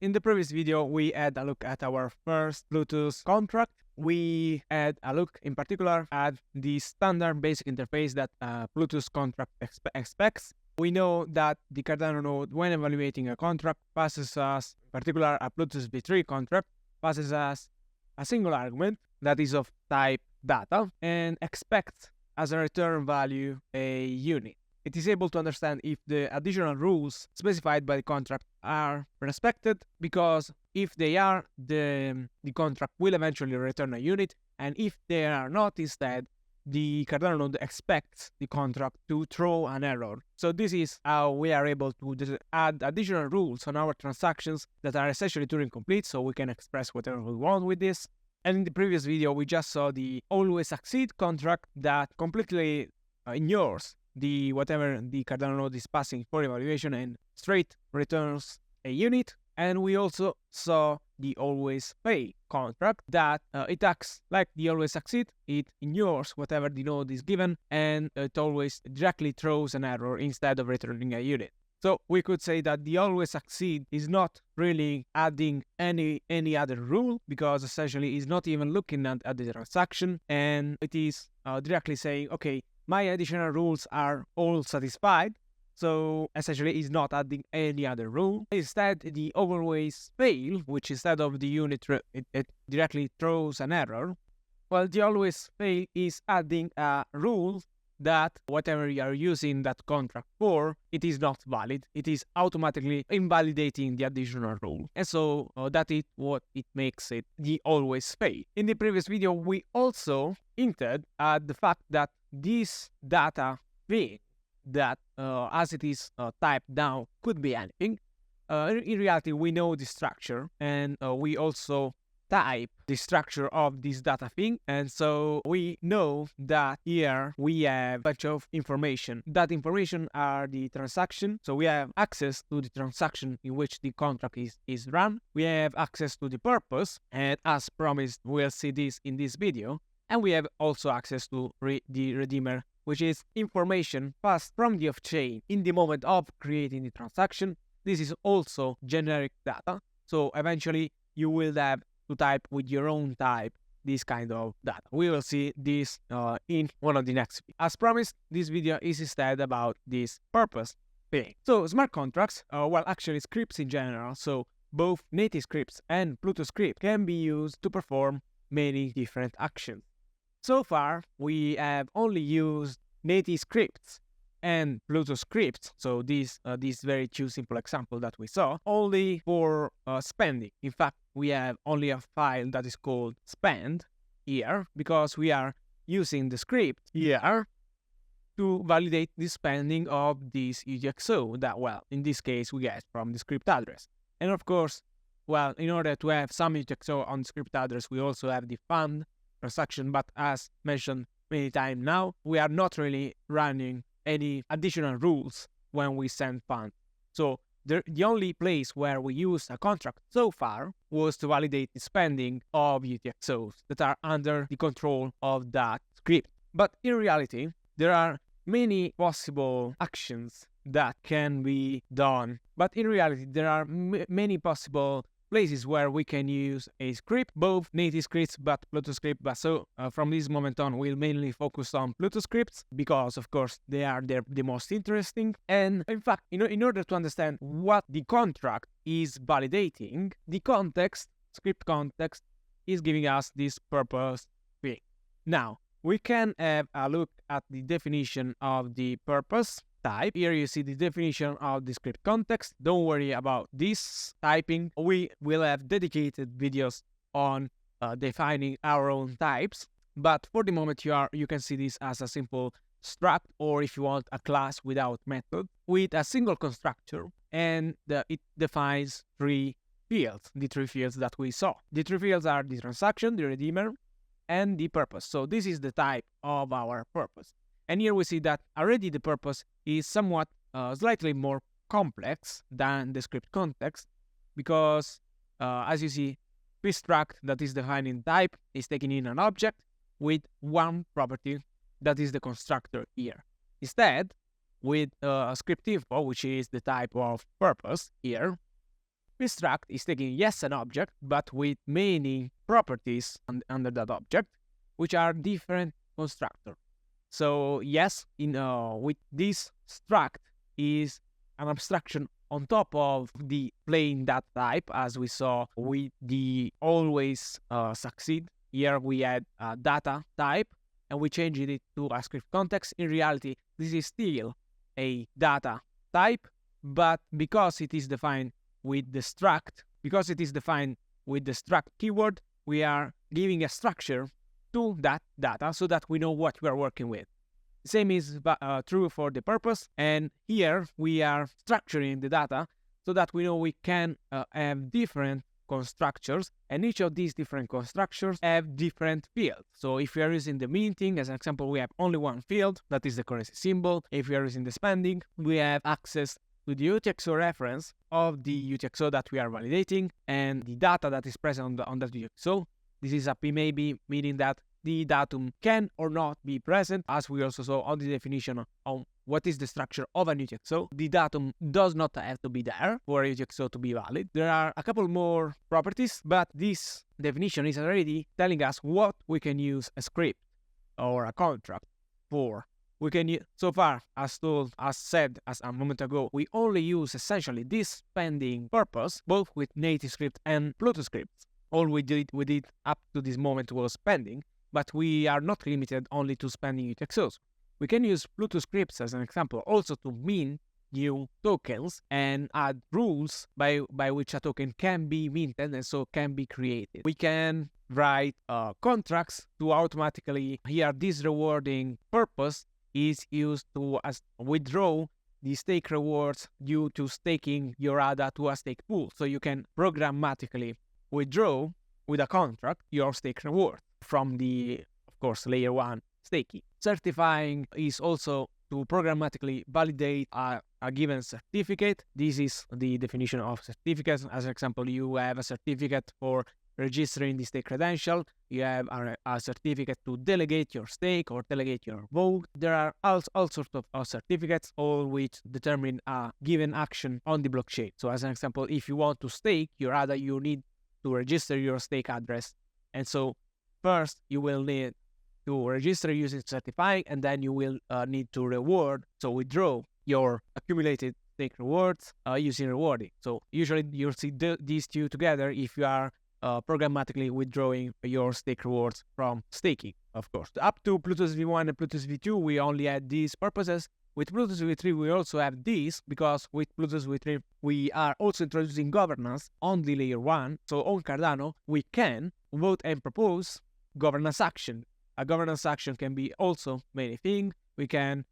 In the previous video, we had a look at our first plu-ts contract. We had a look in particular at the standard basic interface that plu-ts contract expects. We know that the Cardano node, when evaluating a contract, passes us, in particular a plu-ts v3 contract, passes us a single argument that is of type data and expects as a return value a unit. It is able to understand if the additional rules specified by the contract are respected, because if they are, the contract will eventually return a unit, and if they are not, instead, the Cardano node expects the contract to throw an error. So this is how we are able to add additional rules on our transactions that are essentially Turing complete, so we can express whatever we want with this. And in the previous video, we just saw the always succeed contract that completely ignores whatever the Cardano node is passing for evaluation and straight returns a unit. And we also saw the always fail contract that it acts like the always succeed. It ignores whatever the node is given, and it always directly throws an error instead of returning a unit. So we could say that the always succeed is not really adding any other rule, because essentially it's not even looking at the transaction, and it is directly saying, okay, my additional rules are all satisfied. So essentially it's not adding any other rule. Instead, the always fail, which instead of the unit, it directly throws an error. Well, the always fail is adding a rule that whatever you are using that contract for, it is not valid. It is automatically invalidating the additional rule. And so that is what it makes it the always fail. In the previous video, we also hinted at the fact that this data thing that as it is typed down could be anything. In reality, we know the structure, and we also type the structure of this data thing, and so we know that here we have a bunch of information. That information are the transaction, so we have access to the transaction in which the contract is run. We have access to the purpose, and as promised, we'll see this in this video. And we have also access to the redeemer, which is information passed from the off-chain in the moment of creating the transaction. This is also generic data, so eventually you will have to type with your own type this kind of data. We will see this in one of the next videos. As promised, this video is instead about this purpose thing. So smart contracts, well, actually scripts in general, so both native scripts and plu-ts can be used to perform many different actions. So far, we have only used native scripts and plu-ts scripts, so this very simple example that we saw, only for spending. In fact, we have only a file that is called spend here, because we are using the script here to validate the spending of this UTXO that, well, in this case, we get from the script address. And of course, well, in order to have some UTXO on the script address, we also have the fund transaction, but as mentioned many times now, we are not really running any additional rules when we send funds. So the only place where we used a contract so far was to validate the spending of UTXOs that are under the control of that script. But in reality, there are many possible actions that can be done. But in reality, there are many possible places where we can use a script, both native scripts but plu-ts script. But so from this moment on, we'll mainly focus on plu-ts scripts, because of course they are the most interesting. And in fact, in order to understand what the contract is validating, the context, script context, is giving us this purpose thing. Now we can have a look at the definition of the purpose type. Here you see the definition of the script context. Don't worry about this typing. We will have dedicated videos on defining our own types. But for the moment, you can see this as a simple struct, or if you want, a class without method, with a single constructor, and it defines three fields, the three fields that we saw. The three fields are the transaction, the redeemer, and the purpose. So this is the type of our purpose. And here we see that already the purpose is somewhat slightly more complex than the script context, because as you see, this struct that is defined in type is taking in an object with one property, that is the constructor here. Instead, with script info, which is the type of purpose here, This struct is taking, yes, an object, but with many properties under that object, which are different constructor. So yes, with this struct is an abstraction on top of the plain data type, as we saw with the always succeed. Here we add a data type and we changed it to a script context. In reality, this is still a data type, but because it is defined with the struct, keyword, we are giving a structure to that data so that we know what we are working with. The same is true for the purpose, and here we are structuring the data so that we know we can have different constructors, and each of these different constructors have different fields. So if we are using the minting, as an example, we have only one field, that is the currency symbol. If we are using the spending, we have access to the UTXO reference of the UTXO that we are validating and the data that is present on that UTXO. This is a PMAB, meaning that the datum can or not be present, as we also saw on the definition on what is the structure of an UTXO. The datum does not have to be there for a UTXO to be valid. There are a couple more properties, but this definition is already telling us what we can use a script or a contract for. We can use, so far, as said a moment ago, we only use essentially this spending purpose, both with native script and plu-ts scripts. All we did up to this moment was spending, but we are not limited only to spending UTXOs. We can use plu-ts scripts as an example also to mint new tokens and add rules by which a token can be minted and so can be created. We can write contracts to automatically, here this rewarding purpose is used to withdraw the stake rewards due to staking your ADA to a stake pool. So you can programmatically withdraw with a contract your stake reward from the, of course, layer 1 staking. Certifying is also to programmatically validate a given certificate. This is the definition of certificates. As an example, you have a certificate for registering the stake credential. You have a certificate to delegate your stake or delegate your vote. There are all sorts of certificates, all which determine a given action on the blockchain. So as an example, if you want to stake your ADA, you need to register your stake address. And so first you will need to register using certifying, and then you will need to withdraw your accumulated stake rewards using rewarding. So usually you'll see these two together if you are programmatically withdrawing your stake rewards from staking, of course. Up to plu-ts v1 and plu-ts v2, we only had these purposes. With plu-ts v3, we also have these, because with plu-ts v3, we are also introducing governance on the layer 1. So on Cardano, we can vote and propose governance action. A governance action can be also many things. We can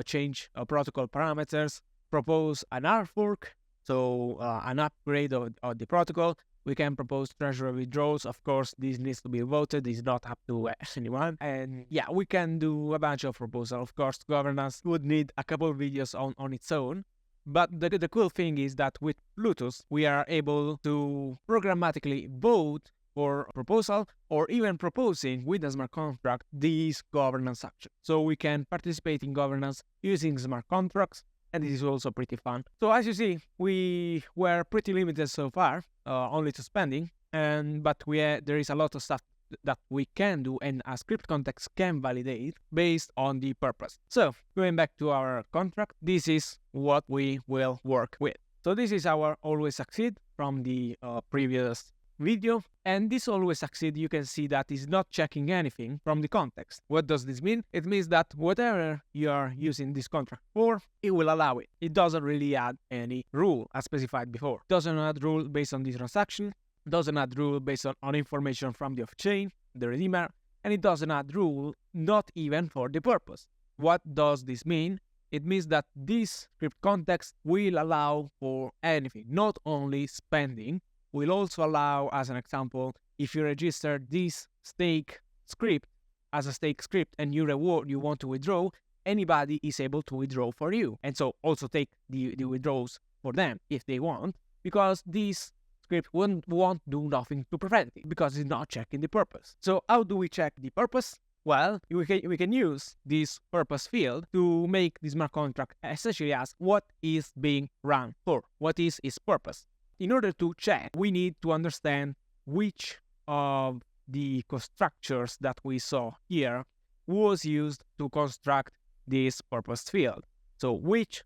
change protocol parameters, propose an hard fork, so an upgrade of the protocol. We can propose treasury withdrawals. Of course, this needs to be voted. It's not up to anyone. And yeah, we can do a bunch of proposals. Of course, governance would need a couple of videos on its own. But the cool thing is that with plu-ts, we are able to programmatically vote for a proposal, or even proposing with a smart contract these governance actions. So we can participate in governance using smart contracts, and this is also pretty fun. So as you see, we were pretty limited so far, only to spending, but there is a lot of stuff that we can do and a script context can validate based on the purpose. So going back to our contract, this is what we will work with. So this is our always succeed from the previous video, and this always succeed, you can see that is not checking anything from the context. What does this mean? It means that whatever you are using this contract for, it will allow it. It doesn't really add any rule as specified before. It doesn't add rule based on the transaction, doesn't add rule based on information from the off-chain, the redeemer, and it doesn't add rule not even for the purpose. What does this mean? It means that this script context will allow for anything, not only spending. Will also allow, as an example, if you register this stake script as a stake script and you want to withdraw, anybody is able to withdraw for you. And so also take the withdrawals for them if they want, because this script won't do nothing to prevent it, because it's not checking the purpose. So how do we check the purpose? Well, we can use this purpose field to make the smart contract essentially ask what is being run for, what is its purpose. In order to check, we need to understand which of the constructors that we saw here was used to construct this purpose field. So which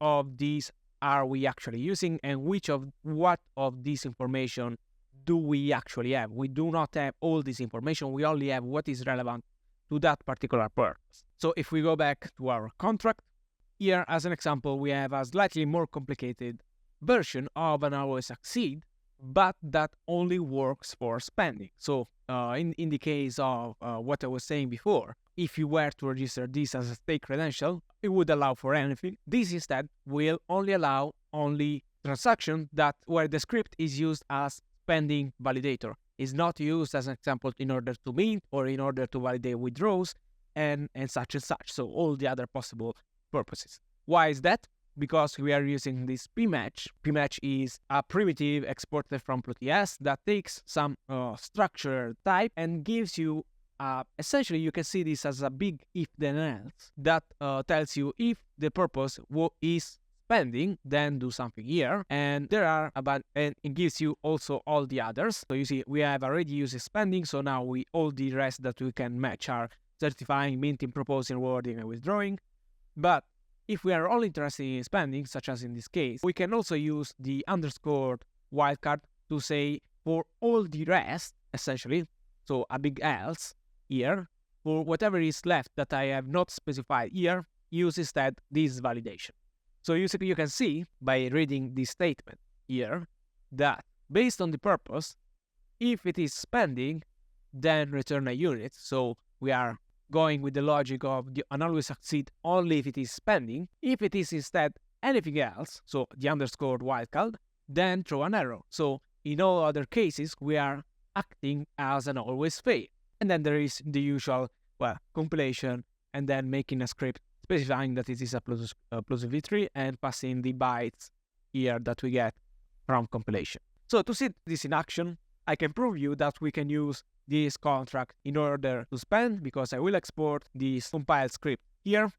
of these are we actually using, and what of this information do we actually have? We do not have all this information. We only have what is relevant to that particular purpose. So if we go back to our contract, here as an example, we have a slightly more complicated version of an always succeed, but that only works for spending. So in the case of what I was saying before, if you were to register this as a stake credential, it would allow for anything. This instead will only allow transactions that where the script is used as spending validator. Is not used as an example in order to mint or in order to validate withdrawals and such and such. So all the other possible purposes. Why is that? Because we are using this pmatch. Pmatch is a primitive exported from plu-ts that takes some structured type and gives you essentially, you can see this as a big if then else that tells you if the purpose is spending, then do something here, and and it gives you also all the others. So you see we have already used spending, so now all the rest that we can match are certifying, minting, proposing, rewarding, and withdrawing. But if we are all interested in spending, such as in this case, we can also use the underscored wildcard to say for all the rest, essentially, so a big else here, for whatever is left that I have not specified here, use instead this validation. So you can see by reading this statement here that based on the purpose, if it is spending, then return a unit. So we are going with the logic of the always succeed only if it is spending. If it is instead anything else, so the underscored wildcard, then throw an arrow. So in all other cases, we are acting as an always fail. And then there is the usual, compilation, and then making a script specifying that it is a plus v3 and passing the bytes here that we get from compilation. So to see this in action, I can prove you that we can use this contract in order to spend, because I will export this compiled script here.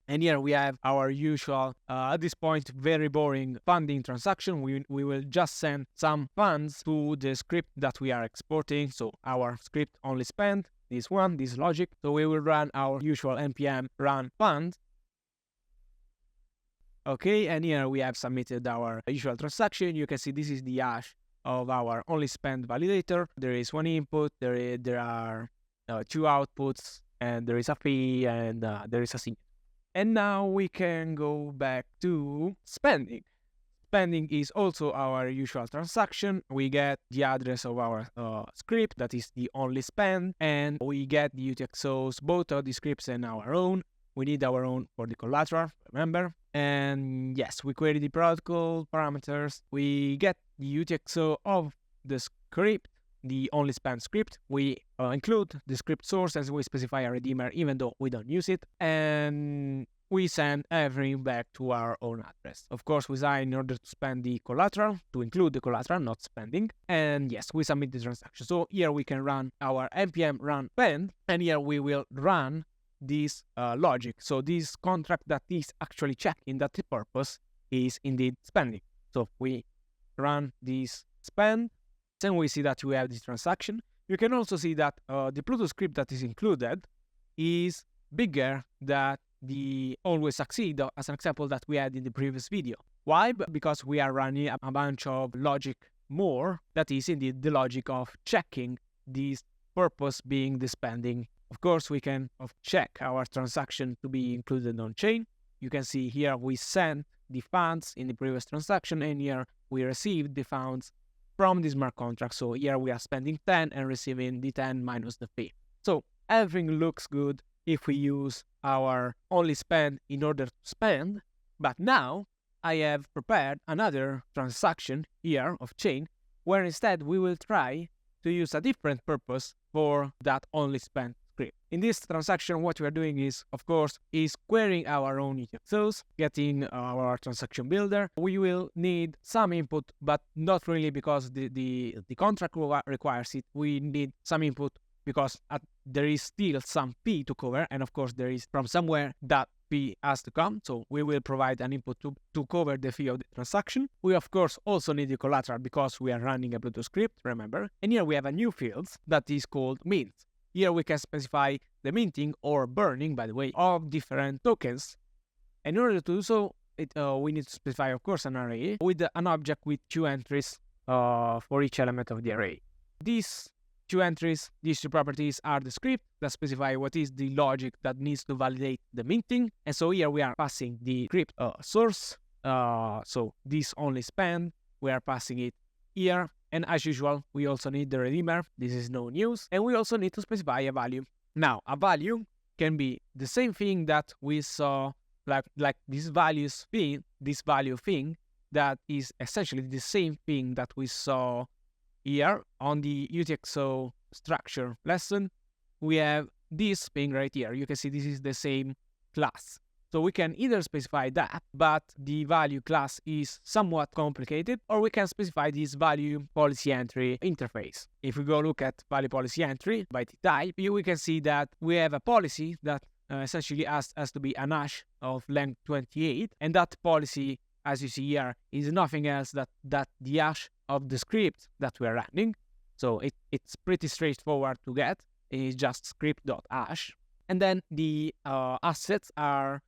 And here we have our usual, at this point, very boring funding transaction. We will just send some funds to the script that we are exporting. So our script only spend this one, this logic. So we will run our usual npm run fund. Okay, and here we have submitted our usual transaction. You can see this is the hash of our only spend validator. There is one input, there are two outputs, and there is a fee, and there is a signature. And now we can go back to spending. Spending is also our usual transaction. We get the address of our script, that is the only spend, and we get the UTXOs, both of the scripts and our own. We need our own for the collateral, remember? And yes, we query the protocol parameters. We get the UTXO of the script, the only spend script. We include the script source as we specify a redeemer, even though we don't use it. And we send everything back to our own address. Of course, we sign in order to spend the collateral, to include the collateral, not spending. And yes, we submit the transaction. So here we can run our npm run spend, and here we will run this logic. So this contract that is actually checking that the purpose is indeed spending. So we run this spend, and we see that we have this transaction. You can also see that the plu-ts script that is included is bigger than the always succeed, as an example that we had in the previous video. Why? Because we are running a bunch of logic more, that is indeed the logic of checking this purpose being the spending. Of course, we can check our transaction to be included on chain. You can see here we sent the funds in the previous transaction, and here we received the funds from the smart contract. So here we are spending 10 and receiving the 10 minus the fee. So everything looks good if we use our only spend in order to spend. But now I have prepared another transaction here of chain, where instead we will try to use a different purpose for that only spend script. In this transaction, what we are doing is, of course, is querying our own UTXOs, getting our transaction builder. We will need some input, but not really because the contract requires it. We need some input because there is still some fee to cover, and of course there is from somewhere that fee has to come. So we will provide an input to cover the fee of the transaction. We of course also need the collateral because we are running a Bluetooth script, remember. And here we have a new field that is called mint. Here we can specify the minting or burning, by the way, of different tokens. And in order to do so, we need to specify, of course, an array with an object with 2 entries for each element of the array. These 2 entries, these 2 properties are the script that specify what is the logic that needs to validate the minting. And so here we are passing the script source. So this only spend, we are passing it here. And as usual, we also need the redeemer. This is no news. And we also need to specify a value. Now, a value can be the same thing that we saw, like this value thing that is essentially the same thing that we saw here on the UTXO structure lesson. We have this thing right here. You can see this is the same class. So we can either specify that, but the value class is somewhat complicated, or we can specify this value policy entry interface. If we go look at value policy entry by the type, here we can see that we have a policy that essentially has to be an hash of length 28, and that policy, as you see here, is nothing else that the hash of the script that we're running. So it's pretty straightforward to get. It's just script.hash. And then the assets are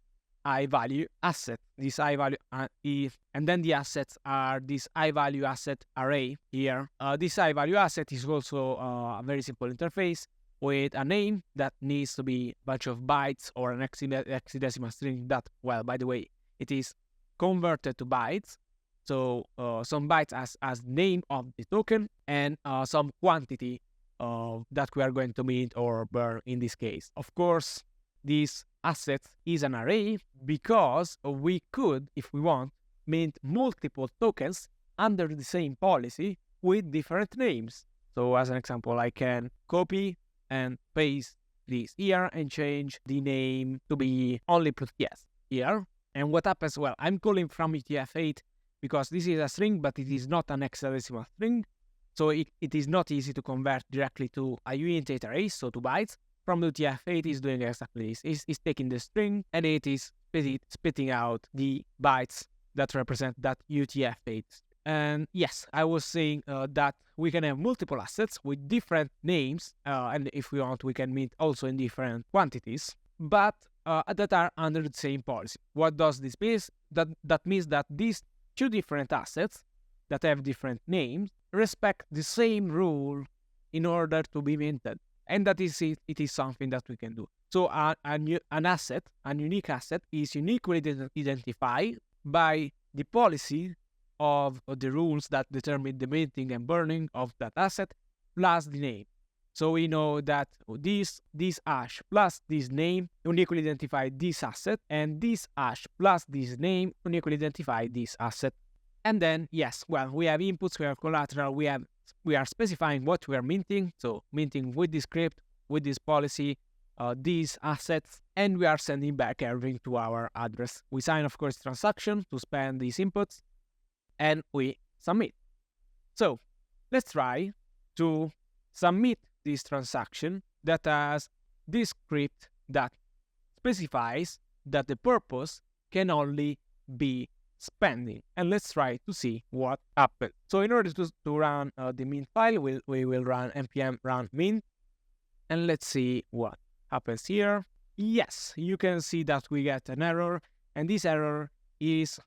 I-value asset. This I-value and then the assets are this I-value asset array here. This I-value asset is also a very simple interface with a name that needs to be a bunch of bytes or an hexadecimal string that, well, by the way, it is converted to bytes. So some bytes as name of the token and some quantity that we are going to mint or burn in this case. Of course, this asset is an array because we could, if we want, mint multiple tokens under the same policy with different names. So as an example, I can copy and paste this here and change the name to be only plu-ts here. And what happens? Well, I'm calling from UTF-8 because this is a string, but it is not an hexadecimal string. So it is not easy to convert directly to a uint8 array, so to bytes. From UTF-8 is doing exactly this. It's taking the string and it is spitting out the bytes that represent that UTF-8. And yes, I was saying that we can have multiple assets with different names, and if we want, we can mint also in different quantities, but that are under the same policy. What does this mean? That means that these 2 different assets that have different names respect the same rule in order to be minted. And that is it. It is something that we can do. So an unique asset is uniquely identified by the policy of the rules that determine the minting and burning of that asset plus the name. So we know that this hash plus this name uniquely identify this asset, and this hash plus this name uniquely identify this asset. And then, yes, well, we have inputs, we have collateral, we are specifying what we are minting. So minting with this script, with this policy, these assets, and we are sending back everything to our address. We sign, of course, transaction to spend these inputs, and we submit. So let's try to submit this transaction that has this script that specifies that the purpose can only be spending. And let's try to see what happens. So in order to run the mint file, we will run npm run mint, and let's see what happens here. Yes, you can see that we get an error, and this error is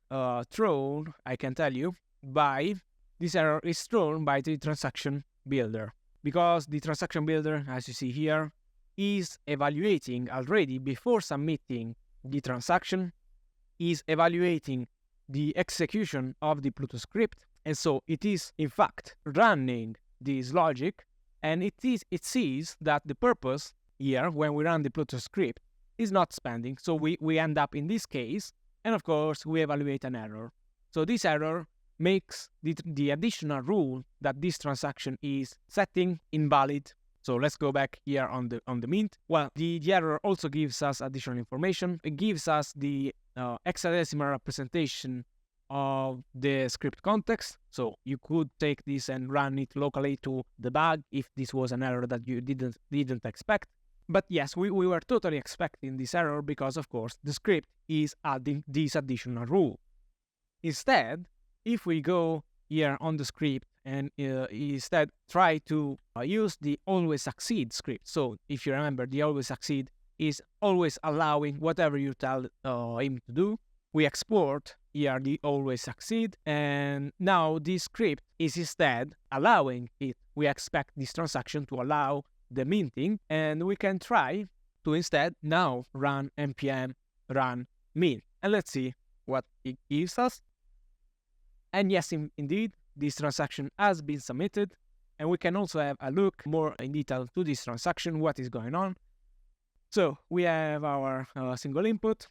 thrown, I can tell you, by the transaction builder, because the transaction builder, as you see here, is evaluating already before submitting the transaction, is evaluating the execution of the plu-ts script, and so it is in fact running this logic, and it sees that the purpose here when we run the plu-ts script is not spending. So we end up in this case, and of course we evaluate an error. So this error makes the additional rule that this transaction is setting invalid. So let's go back here on the mint. Well, the error also gives us additional information. It gives us the hexadecimal representation of the script context. So you could take this and run it locally to debug if this was an error that you didn't expect. But yes, we were totally expecting this error because, of course, the script is adding this additional rule. Instead, if we go here on the script and instead try to use the always succeed script. So if you remember, the always succeed is always allowing whatever you tell him to do. We export here the always succeed, and now this script is instead allowing it. We expect this transaction to allow the minting, and we can try to instead now run npm run mint, and let's see what it gives us. And yes, indeed, this transaction has been submitted, and we can also have a look more in detail to this transaction, what is going on. So we have our single input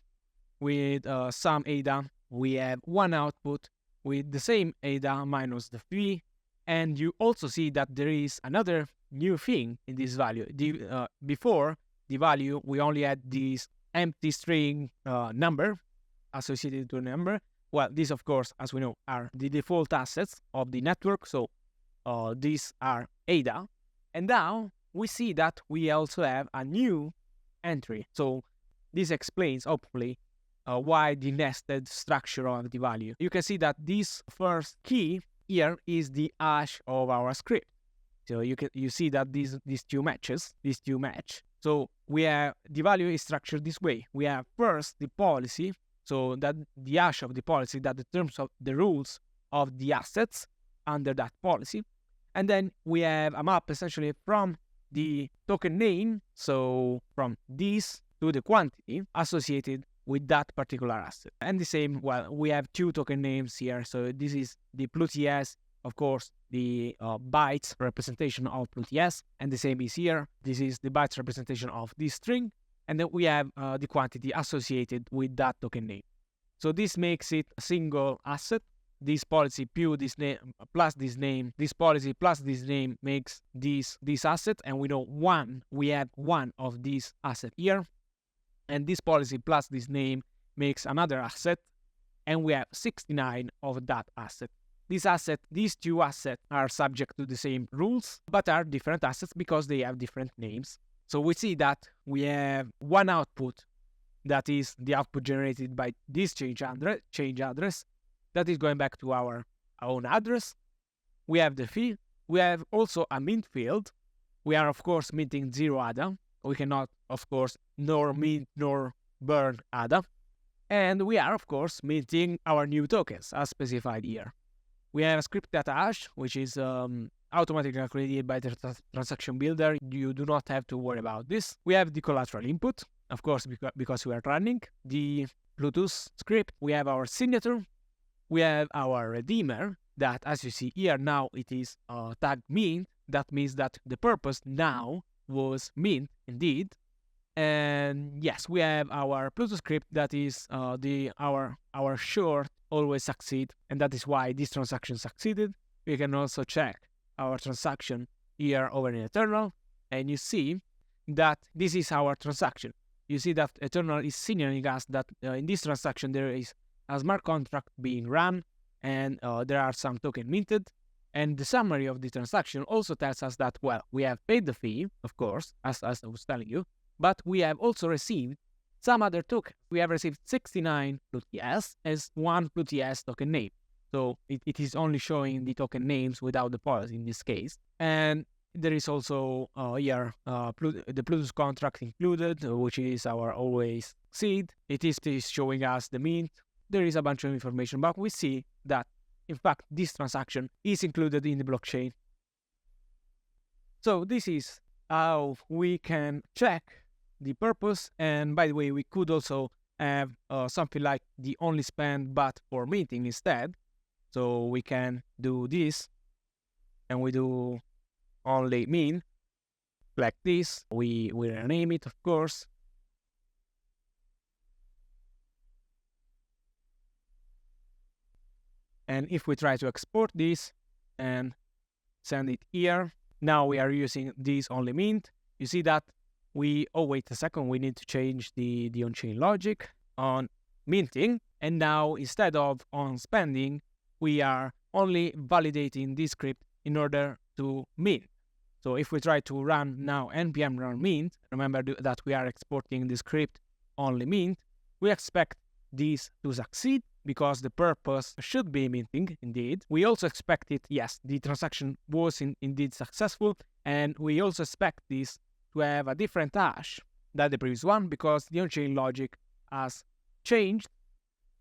with some ADA. We have one output with the same ADA minus the fee, and you also see that there is another new thing in this value. Before the value, we only had this empty string number associated to a number. Well, these, of course, as we know, are the default assets of the network. So these are ADA. And now we see that we also have a new entry. So this explains, hopefully, why the nested structure of the value. You can see that this first key here is the hash of our script. So you see that these two match. So we have the value is structured this way. We have first the policy, so that the hash of the policy that determines of the rules of the assets under that policy. And then we have a map essentially from the token name, so from this to the quantity associated with that particular asset. And the same, well, we have two token names here. So this is the plu-ts, of course, the bytes representation of plu-ts, and the same is here. This is the bytes representation of this string, and then we have the quantity associated with that token name. So this makes it a single asset. This policy this name plus this name, this policy plus this name makes this asset, and we know we have one of these asset here, and this policy plus this name makes another asset, and we have 69 of that asset. These two assets are subject to the same rules, but are different assets because they have different names. So we see that we have one output that is the output generated by this change address that is going back to our own address. We have the fee. We have also a mint field. We are, of course, minting 0 ADA. We cannot, of course, nor mint nor burn ADA. And we are, of course, minting our new tokens as specified here. We have a script data hash, which is automatically created by the transaction builder. You do not have to worry about this. We have the collateral input, of course, because we are running the plu-ts script. We have our signature. We have our redeemer that, as you see here, now it is tagged mint. That means that the purpose now was mint indeed. And yes, we have our plu-ts script that is our short always succeed, and that is why this transaction succeeded. We can also check our transaction here over in Eternal, and you see that this is our transaction. You see that Eternal is signaling us that in this transaction there is a smart contract being run, and there are some tokens minted. And the summary of the transaction also tells us that, well, we have paid the fee, of course, as I was telling you, but we have also received some other tokens. We have received 69 plu-ts as one plu-ts token name. So it is only showing the token names without the policy in this case. And there is also here the plu-ts contract included, which is our always seed. It is showing us the mint. There is a bunch of information, but we see that, in fact, this transaction is included in the blockchain. So this is how we can check the purpose. And by the way, we could also have something like the only spend but for minting instead. So we can do this, and we do only mint like this. We rename it, of course. And if we try to export this and send it here, now we are using this only mint. You see that oh, wait a second, we need to change the on-chain logic on minting. And now, instead of on spending, we are only validating this script in order to mint. So if we try to run now npm run mint, remember that we are exporting the script only mint, we expect this to succeed because the purpose should be minting indeed. We also expect it, yes, the transaction was indeed successful, and we also expect this to have a different hash than the previous one because the on-chain logic has changed,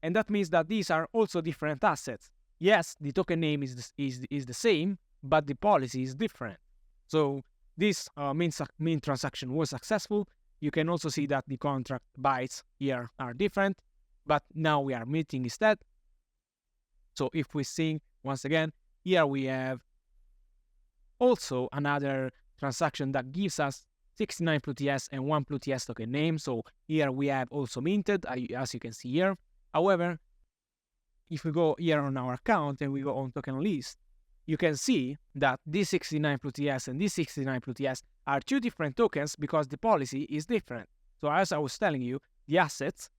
and that means that these are also different assets. Yes, the token name is the same, but the policy is different. So this mint transaction was successful. You can also see that the contract bytes here are different, but now we are minting instead. So if we sync once again, here we have also another transaction that gives us 69 plu-ts and 1 plu-ts token name. So here we have also minted, as you can see here. However, if we go here on our account and we go on token list, you can see that this 69 plu-ts and this 69 plu-ts are two different tokens because the policy is different. So as I was telling you, the assets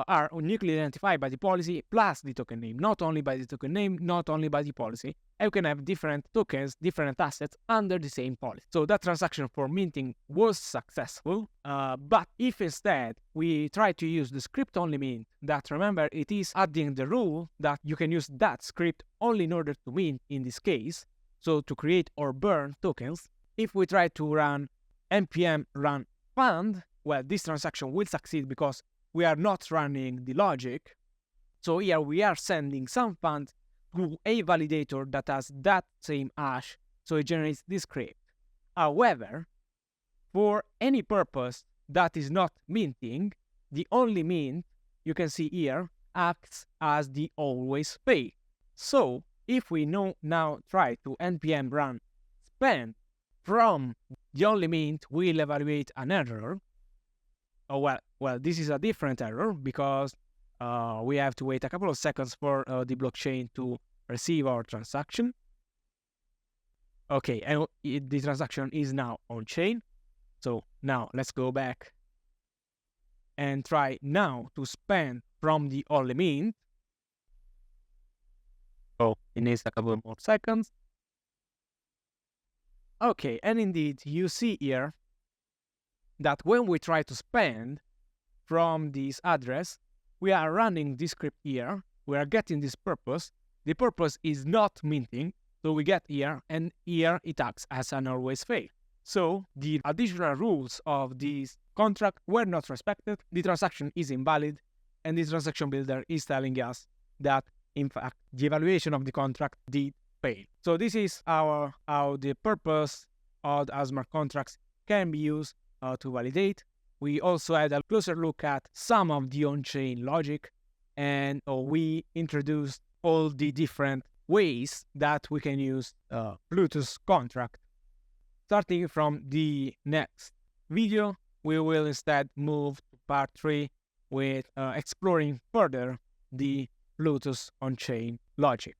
are uniquely identified by the policy plus the token name, not only by the token name, not only by the policy. And you can have different tokens, different assets under the same policy. So that transaction for minting was successful, but if instead we try to use the script only mint, that remember it is adding the rule that you can use that script only in order to mint in this case, so to create or burn tokens. If we try to run npm run fund, well, this transaction will succeed because we are not running the logic. So here we are sending some fund to a validator that has that same hash, so it generates this script. However, for any purpose that is not minting, the only mint you can see here acts as the always pay. So if we now try to npm run spend from the only mint, we'll evaluate an error. Oh, well, this is a different error because we have to wait a couple of seconds for the blockchain to receive our transaction. Okay, and the transaction is now on chain. So now let's go back and try now to spend from the only mint. Oh, it needs a couple more seconds. Okay, and indeed, you see here that when we try to spend from this address, we are running this script here, we are getting this purpose. The purpose is not minting, so we get here, and here it acts as an always fail. So the additional rules of this contract were not respected, the transaction is invalid, and the transaction builder is telling us that, in fact, the evaluation of the contract did fail. So this is how the purpose of the smart contracts can be used to validate. We also had a closer look at some of the on-chain logic, and we introduced all the different ways that we can use plu-ts contract. Starting from the next video, we will instead move to part 3 with exploring further the plu-ts on-chain logic.